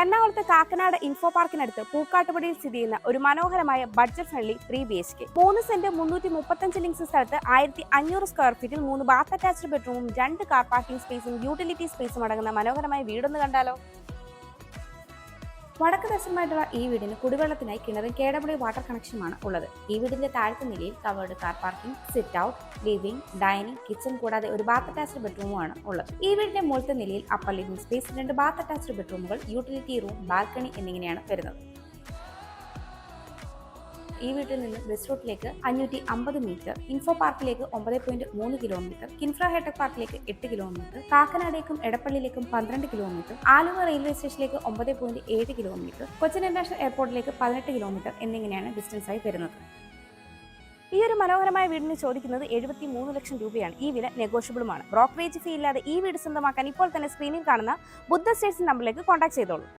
എറണാകുളത്ത് കാക്കനാട് ഇൻഫോ പാർക്കിനടുത്ത് പൂക്കാട്ടുപടിയിൽ സ്ഥിതി ചെയ്യുന്ന ഒരു മനോഹരമായ ബഡ്ജറ്റ് ഫ്രണ്ട്ലി 3 BHK 3 സെന്റ് 335 ലിങ്സ് സ്ഥലത്ത് 1500 സ്ക്വയർ ഫീറ്റിൽ 3 ബാത്ത് അറ്റാച്ച്ഡ് ബെഡ്റൂമും 2 കാർ പാർക്കിംഗ് സ്പേസും യൂട്ടിലിറ്റി സ്പേസും അടങ്ങുന്ന മനോഹരമായ വീടൊന്ന് കണ്ടാലോ. വടക്ക് ദർശനമായിട്ടുള്ള ഈ വീടിന് കുടിവെള്ളത്തിനായി കിണറും KW വാട്ടർ കണക്ഷനുമാണ് ഉള്ളത്. ഈ വീടിന്റെ താഴത്തെ നിലയിൽ covered car parking, sit out, living, dining, kitchen കൂടാതെ ഒരു ബാത്ത് അറ്റാച്ച്ഡ് ബെഡ്റൂമുമാണ് ഉള്ളത്. ഈ വീടിന്റെ മുകളിലത്തെ നിലയിൽ upper living space, 2 bath attached ബെഡ്റൂമുകൾ, യൂട്ടിലിറ്റി റൂം, ബാൽക്കണി എന്നിങ്ങനെയാണ് വരുന്നത്. ഈ വീട്ടിൽ നിന്ന് ബസ് റൂട്ടിലേക്ക് 550 മീറ്റർ, ഇൻഫോ പാർക്കിലേക്ക് 9.3 കിലോമീറ്റർ, കിൻഫ്ര ഹൈടെക് പാർക്കിലേക്ക് 8 കിലോമീറ്റർ, കാക്കനാടേക്കും എടപ്പള്ളിയിലേക്കും 12 കിലോമീറ്റർ, ആലുവ റെയിൽവേ സ്റ്റേഷനിലേക്ക് 9.7 കിലോമീറ്റർ, കൊച്ചിൻ ഇന്റർനാഷണൽ എയർപോർട്ടിലേക്ക് 18 കിലോമീറ്റർ എന്നിങ്ങനെയാണ് ഡിസ്റ്റൻസ് ആയി വരുന്നത്. ഈ ഒരു മനോഹരമായ വീടിന് ചോദിക്കുന്നത് 73 ലക്ഷം രൂപയാണ്. ഈ വില നെഗോഷ്യബിളുമാണ്. ബ്രോക്കറേജ് ഫീ ഇല്ലാതെ ഈ വീട് സ്വന്തമാക്കാൻ ഇപ്പോൾ തന്നെ സ്ക്രീനിൽ കാണുന്ന ബുദ്ധ സ്റ്റേറ്റ്സ് നമ്പറിലേക്ക് കോൺടാക്ട് ചെയ്തോളൂ.